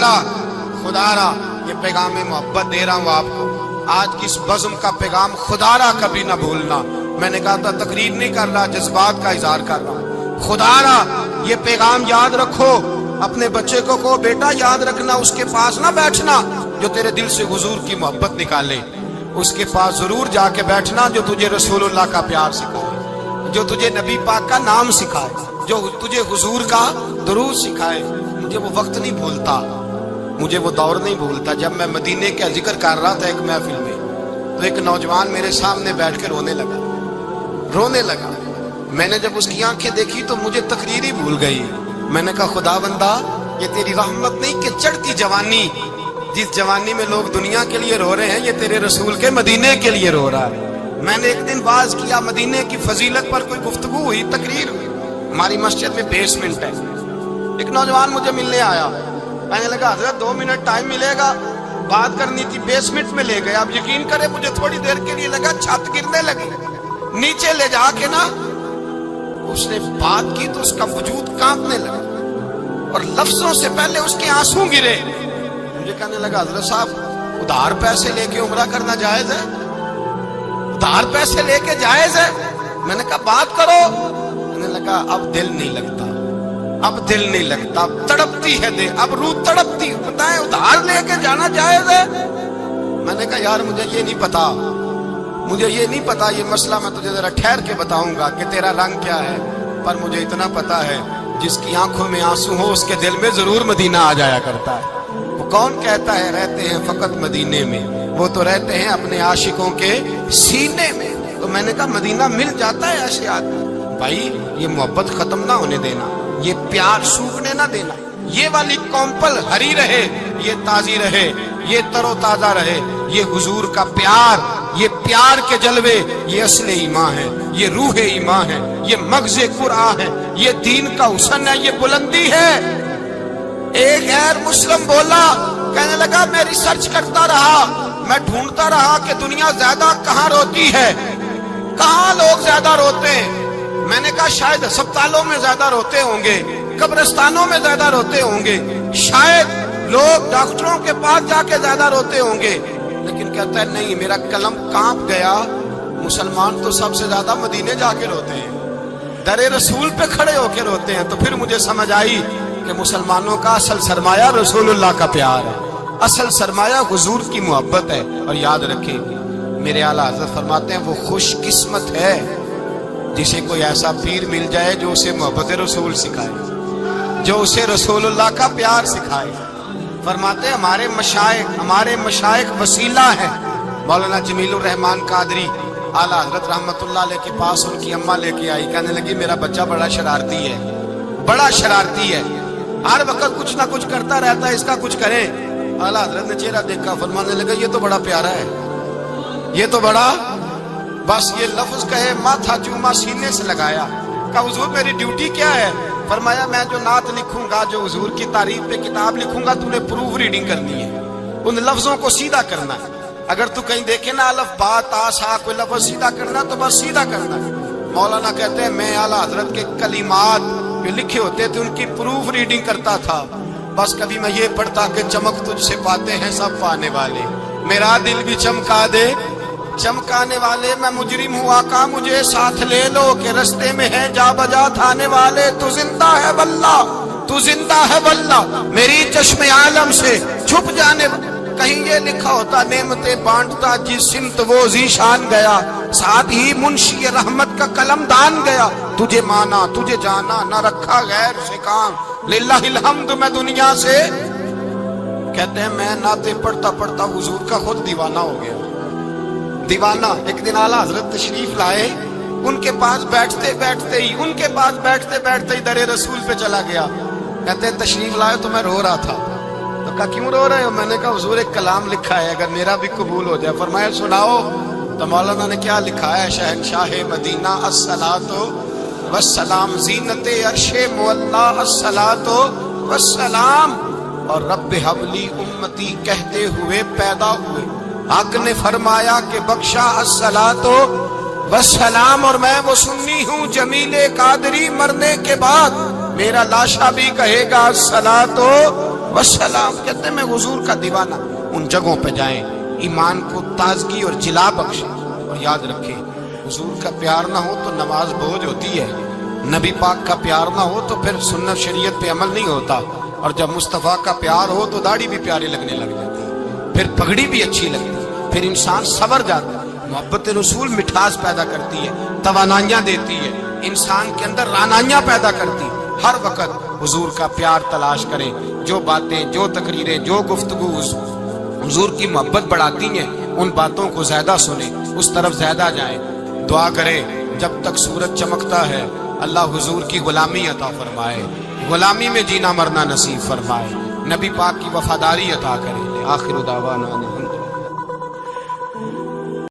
را یہ پیغام محبت دے رہا ہوں آپ کو. آج کی اس بزم کا پیغام خدا را کبھی نہ بھولنا. میں نے کہا تھا تقریر نہیں کر رہا، جذبات کا اظہار کر رہا ہوں. خدا را یہ پیغام یاد رکھو. اپنے بچے کو کہو بیٹا یاد رکھنا، اس کے پاس نہ بیٹھنا جو تیرے دل سے حضور کی محبت نکالے. اس کے پاس ضرور جا کے بیٹھنا جو تجھے رسول اللہ کا پیار سکھائے، جو تجھے نبی پاک کا نام سکھائے، جو تجھے حضور کا درود سکھائے. مجھے وہ وقت نہیں بھولتا، مجھے وہ دور نہیں بھولتا. جب میں مدینے کا ذکر کر رہا تھا ایک محفل میں، تو ایک نوجوان میرے سامنے بیٹھ کے رونے لگا. میں نے جب اس کی آنکھیں دیکھی تو مجھے تقریر ہی بھول گئی. میں نے کہا خدا بندہ یہ تیری رحمت نہیں کہ چڑھتی جوانی، جس جوانی میں لوگ دنیا کے لیے رو رہے ہیں، یہ تیرے رسول کے مدینے کے لیے رو رہا ہے. میں نے ایک دن واز کیا، مدینے کی فضیلت پر کوئی گفتگو ہوئی، تقریر ہوئی. ہماری مسجد میں بیسمنٹ ہے. ایک نوجوان مجھے ملنے آیا، کہنے لگا حضرت 2 منٹ ٹائم ملے گا، بات کرنی تھی. بیسمنٹ میں لے گئے. اب یقین کرے مجھے تھوڑی دیر کے لیے لگا چھت گرنے لگی. نیچے لے جا کے نا اس نے بات کی تو اس کا وجود کانپنے لگا اور لفظوں سے پہلے اس کے آنسو گرے. مجھے کہنے لگا حضرت صاحب ادھار پیسے لے کے عمرہ کرنا جائز ہے؟ ادھار پیسے لے کے جائز ہے؟ میں نے کہا بات کرو. میں نے لگا اب دل نہیں لگتا، اب دل نہیں لگتا، اب تڑپتی ہے دل، اب روح تڑپتی. بتائیں ادھار لے کے جانا جائز ہے؟ میں نے کہا یار مجھے یہ نہیں پتا یہ مسئلہ میں تجھے ذرا ٹھہر کے بتاؤں گا کہ تیرا رنگ کیا ہے. پر مجھے اتنا پتا ہے جس کی آنکھوں میں آنسو ہو اس کے دل میں ضرور مدینہ آ جایا کرتا ہے. وہ کون کہتا ہے رہتے ہیں فقط مدینے میں؟ وہ تو رہتے ہیں اپنے عاشقوں کے سینے میں. تو میں نے کہا مدینہ مل جاتا ہے ایسے آدمی. بھائی یہ محبت ختم نہ ہونے دینا، یہ پیار سوکھنے نہ دینا. یہ والی کومپل ہری رہے، یہ تازی رہے، یہ تر و تازہ رہے. یہ حضور کا پیار، یہ پیار کے جلوے، یہ اصل ایمان ہے، یہ روح ایمان ہے، یہ مغز قرآن ہے، یہ دین کا حسن ہے، یہ بلندی ہے. ایک غیر مسلم بولا، کہنے لگا میں ریسرچ کرتا رہا، میں ڈھونڈتا رہا کہ دنیا زیادہ کہاں روتی ہے، کہاں لوگ زیادہ روتے ہیں. میں نے کہا شاید ہسپتالوں میں زیادہ روتے ہوں گے، قبرستانوں میں زیادہ روتے ہوں گے، شاید لوگ ڈاکٹروں کے پاس جا کے زیادہ روتے ہوں گے. لیکن کہتا ہے نہیں، میرا قلم کانپ گیا. مسلمان تو سب سے زیادہ مدینے جا کے روتے ہیں، در رسول پہ کھڑے ہو کے روتے ہیں. تو پھر مجھے سمجھ آئی کہ مسلمانوں کا اصل سرمایہ رسول اللہ کا پیار ہے، اصل سرمایہ حضور کی محبت ہے. اور یاد رکھیں میرے اعلیٰ حضرت فرماتے ہیں وہ خوش قسمت ہے جسے کوئی ایسا پیر مل جائے جو اسے محبت رسول سکھائے، جو اسے رسول اللہ کا پیار سکھائے. فرماتے ہیں ہمارے مشائخ وسیلہ ہیں. مولانا جمیل الرحمان قادری اعلیٰ حضرت رحمت اللہ علیہ کے پاس ان کی اماں لے کے آئی. کہنے لگی میرا بچہ بڑا شرارتی ہے، ہر وقت کچھ نہ کچھ کرتا رہتا ہے، اس کا کچھ کریں. اعلیٰ حضرت نے چہرہ دیکھا، فرمانے لگا یہ تو بڑا پیارا ہے، یہ تو بڑا، بس یہ لفظ کہے ماتھا چوما سینے سے لگایا. کہا حضور میری ڈیوٹی کیا ہے؟ فرمایا میں جو نعت لکھوں گا، جو حضور کی تعریف پہ کتاب لکھوں گا، تو نے پروف ریڈنگ کرنی ہے، ان لفظوں کو سیدھا کرنا ہے. اگر تو کہیں دیکھے نا الف با تا سا کوئی لفظ سیدھا کرنا تو بس سیدھا کرنا ہے. مولانا کہتے ہیں میں اعلیٰ حضرت کے کلمات جو لکھے ہوتے تھے ان کی پروف ریڈنگ کرتا تھا. بس کبھی میں یہ پڑھتا کہ چمک تجھ سے پاتے ہیں سب پانے والے، میرا دل بھی چمکا دے چمکانے والے. میں مجرم ہوں آقا مجھے ساتھ لے لو کہ رستے میں ہے جا بجا تھانے والے. تو زندہ ہے واللہ میری چشم عالم سے چھپ جانے. کہیں یہ لکھا ہوتا نعمتیں بانٹتا جس سمت وہ ذیشان گیا، ساتھ ہی منشی رحمت کا قلم دان گیا. تجھے مانا تجھے جانا نہ رکھا غیر سے کام، للہ الحمد میں دنیا سے. کہتے ہیں میں نعتیں پڑھتا پڑھتا حضور کا خود دیوانہ ہو گیا. دیوانہ. ایک دن اعلیٰ حضرت تشریف لائے، ان کے پاس بیٹھتے بیٹھتے ہی در رسول پہ چلا گیا. کہتے ہیں تشریف لائے تو میں رو رہا تھا. تو کہا کیوں رو رہے ہو؟ میں نے کہا حضور ایک کلام لکھا ہے اگر میرا بھی قبول ہو جائے. فرمایا سناؤ. تو مولانا نے کیا لکھا ہے؟ شہنشاہ مدینہ الصلاۃ والسلام، زینت عرش مولا الصلاۃ والسلام، اور رب حبلی امتی کہتے ہوئے پیدا ہوئے. حق نے فرمایا کہ بخشا الصلاۃ والسلام، اور میں وہ سنی ہوں جمیل قادری مرنے کے بعد میرا لاشا بھی کہے گا الصلاۃ والسلام۔ کہتے ہیں میں حضور کا دیوانہ۔ ان جگہوں پہ جائیں، ایمان کو تازگی اور جلا بخشیں، اور یاد رکھیں حضور کا پیار نہ ہو تو نماز بوجھ ہوتی ہے، نبی پاک کا پیار نہ ہو تو پھر سنت شریعت پہ عمل نہیں ہوتا، اور جب مصطفیٰ کا پیار ہو تو داڑھی بھی پیاری لگنے لگ جاتی ہے، پھر پگڑی بھی اچھی لگتی ہے، پھر انسان سنور جاتا ہے۔ محبت رسول مٹھاس پیدا کرتی ہے، توانائیاں دیتی ہے، انسان کے اندر رانائیاں پیدا کرتی ہے۔ ہر وقت حضور کا پیار تلاش کریں، جو باتیں، جو تقریریں، جو گفتگو حضور کی محبت بڑھاتی ہیں ان باتوں کو زیادہ سنیں، اس طرف زیادہ جائیں۔ دعا کریں جب تک سورج چمکتا ہے اللہ حضور کی غلامی عطا فرمائے، غلامی میں جینا مرنا نصیب فرمائے، نبی پاک کی وفاداری عطا کرے۔ آخر دعوانا